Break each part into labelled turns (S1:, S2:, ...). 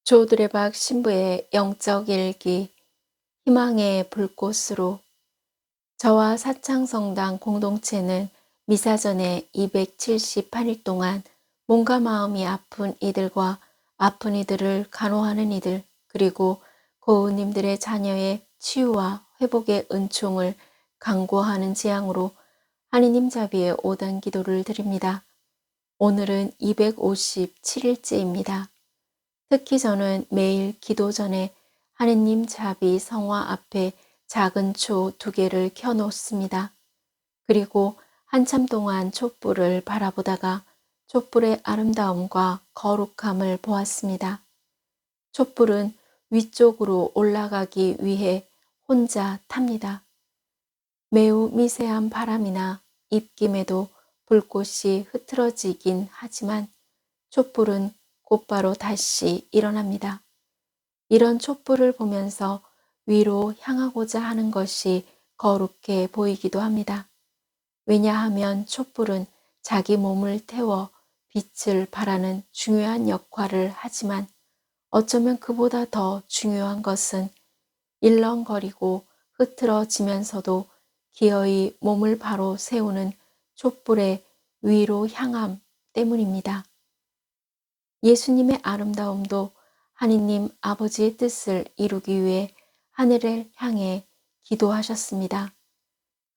S1: 조드레박 신부의 영적 일기, 희망의 불꽃으로. 저와 사창성당 공동체는 미사 전에 278일 동안 몸과 마음이 아픈 이들과 아픈 이들을 간호하는 이들, 그리고 고은님들의 자녀의 치유와 회복의 은총을 간구하는 지향으로 하느님 자비의 5단 기도를 드립니다. 오늘은 257일째입니다. 특히 저는 매일 기도 전에 하느님 자비 성화 앞에 작은 초 2개를 켜놓습니다. 그리고 한참 동안 촛불을 바라보다가 촛불의 아름다움과 거룩함을 보았습니다. 촛불은 위쪽으로 올라가기 위해 혼자 탑니다. 매우 미세한 바람이나 입김에도 불꽃이 흐트러지긴 하지만 촛불은 곧바로 다시 일어납니다. 이런 촛불을 보면서 위로 향하고자 하는 것이 거룩해 보이기도 합니다. 왜냐하면 촛불은 자기 몸을 태워 빛을 발하는 중요한 역할을 하지만 어쩌면 그보다 더 중요한 것은 일렁거리고 흐트러지면서도 기어이 몸을 바로 세우는 촛불의 위로 향함 때문입니다. 예수님의 아름다움도 하느님 아버지의 뜻을 이루기 위해 하늘을 향해 기도하셨습니다.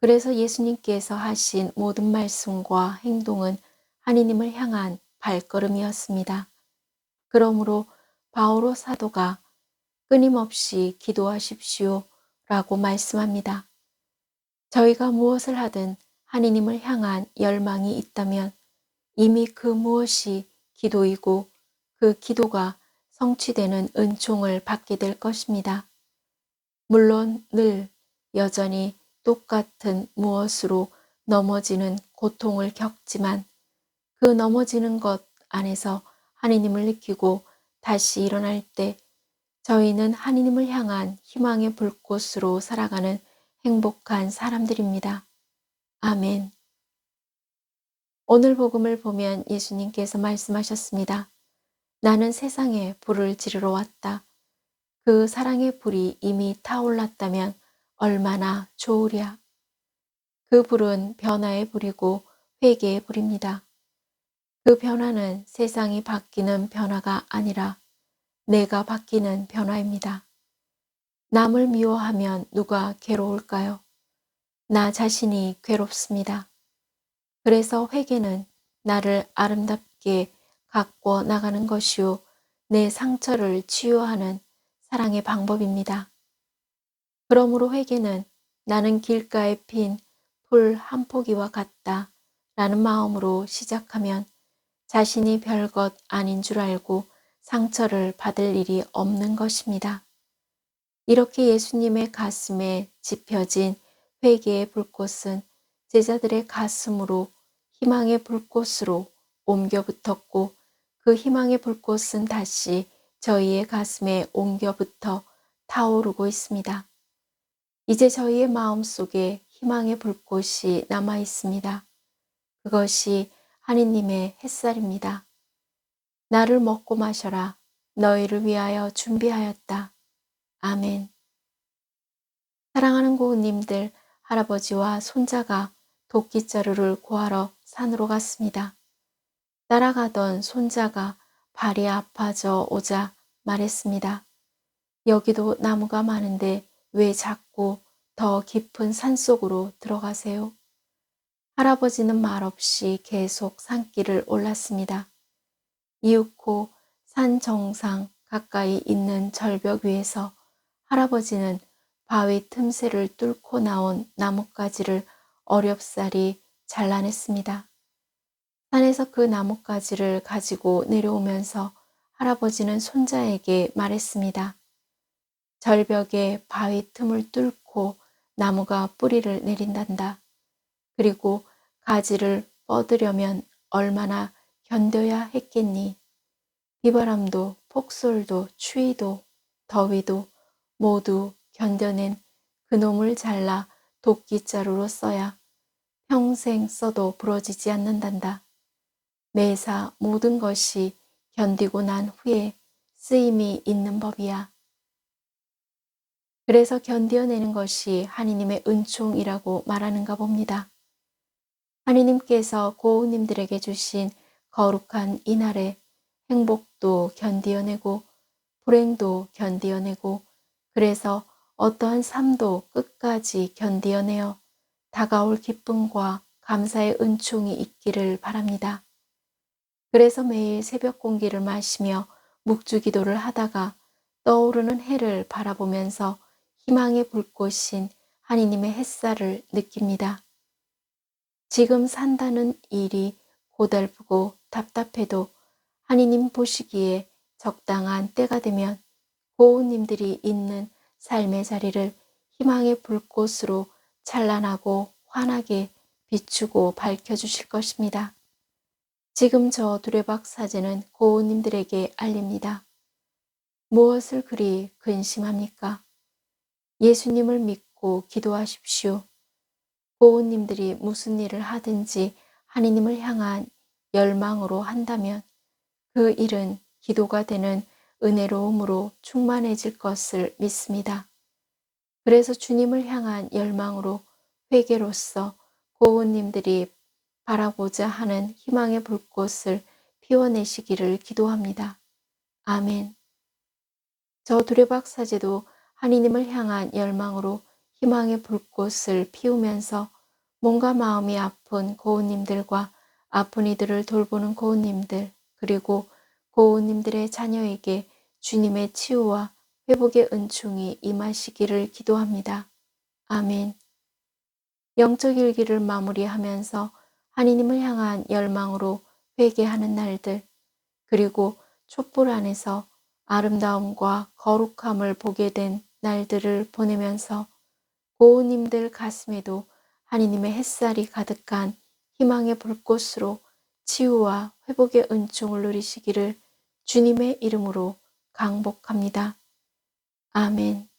S1: 그래서 예수님께서 하신 모든 말씀과 행동은 하느님을 향한 발걸음이었습니다. 그러므로 바오로 사도가 끊임없이 기도하십시오 라고 말씀합니다. 저희가 무엇을 하든 하느님을 향한 열망이 있다면 이미 그 무엇이 기도이고 그 기도가 성취되는 은총을 받게 될 것입니다. 물론 늘 여전히 똑같은 무엇으로 넘어지는 고통을 겪지만 그 넘어지는 것 안에서 하느님을 느끼고 다시 일어날 때 저희는 하느님을 향한 희망의 불꽃으로 살아가는 행복한 사람들입니다. 아멘. 오늘 복음을 보면 예수님께서 말씀하셨습니다. 나는 세상에 불을 지르러 왔다. 그 사랑의 불이 이미 타올랐다면 얼마나 좋으랴. 그 불은 변화의 불이고 회개의 불입니다. 그 변화는 세상이 바뀌는 변화가 아니라 내가 바뀌는 변화입니다. 남을 미워하면 누가 괴로울까요? 나 자신이 괴롭습니다. 그래서 회개는 나를 아름답게 가꿔 나가는 것이요 내 상처를 치유하는 사랑의 방법입니다. 그러므로 회개는 나는 길가에 핀 풀 한 포기와 같다 라는 마음으로 시작하면 자신이 별것 아닌 줄 알고 상처를 받을 일이 없는 것입니다. 이렇게 예수님의 가슴에 지펴진 회개의 불꽃은 제자들의 가슴으로 희망의 불꽃으로 옮겨 붙었고 그 희망의 불꽃은 다시 저희의 가슴에 옮겨 붙어 타오르고 있습니다. 이제 저희의 마음속에 희망의 불꽃이 남아 있습니다. 그것이 하느님의 햇살입니다. 나를 먹고 마셔라. 너희를 위하여 준비하였다. 아멘. 사랑하는 고은님들, 할아버지와 손자가 도끼자루를 구하러 산으로 갔습니다. 따라가던 손자가 발이 아파져 오자 말했습니다. 여기도 나무가 많은데 왜 자꾸 더 깊은 산속으로 들어가세요? 할아버지는 말없이 계속 산길을 올랐습니다. 이윽고 산 정상 가까이 있는 절벽 위에서 할아버지는 바위 틈새를 뚫고 나온 나뭇가지를 어렵사리 잘라냈습니다. 산에서 그 나뭇가지를 가지고 내려오면서 할아버지는 손자에게 말했습니다. 절벽에 바위 틈을 뚫고 나무가 뿌리를 내린단다. 그리고 가지를 뻗으려면 얼마나 견뎌야 했겠니? 비바람도 폭설도 추위도 더위도 모두 견뎌낸 그놈을 잘라 도끼자루로 써야 평생 써도 부러지지 않는단다. 매사 모든 것이 견디고 난 후에 쓰임이 있는 법이야. 그래서 견디어내는 것이 하느님의 은총이라고 말하는가 봅니다. 하느님께서 고우님들에게 주신 거룩한 이날에 행복도 견디어내고 불행도 견디어내고 그래서 어떠한 삶도 끝까지 견디어내어 다가올 기쁨과 감사의 은총이 있기를 바랍니다. 그래서 매일 새벽 공기를 마시며 묵주 기도를 하다가 떠오르는 해를 바라보면서 희망의 불꽃인 하느님의 햇살을 느낍니다. 지금 산다는 일이 고달프고 답답해도 하느님 보시기에 적당한 때가 되면 고우님들이 있는 삶의 자리를 희망의 불꽃으로 찬란하고 환하게 비추고 밝혀주실 것입니다. 지금 저 두레박 사제는 고우님들에게 알립니다. 무엇을 그리 근심합니까? 예수님을 믿고 기도하십시오. 고우님들이 무슨 일을 하든지 하느님을 향한 열망으로 한다면 그 일은 기도가 되는 은혜로움으로 충만해질 것을 믿습니다. 그래서 주님을 향한 열망으로 회개로서 고우님들이 바라고자 하는 희망의 불꽃을 피워내시기를 기도합니다. 아멘. 저 두레박 사제도 하느님을 향한 열망으로 희망의 불꽃을 피우면서 몸과 마음이 아픈 고우님들과 아픈 이들을 돌보는 고우님들 그리고 고우님들의 자녀에게 주님의 치유와 회복의 은총이 임하시기를 기도합니다. 아멘. 영적 일기를 마무리하면서 하느님을 향한 열망으로 회개하는 날들 그리고 촛불 안에서 아름다움과 거룩함을 보게 된 날들을 보내면서 고우님들 가슴에도 하느님의 햇살이 가득한 희망의 불꽃으로 치유와 회복의 은총을 누리시기를 주님의 이름으로 강복합니다. 아멘.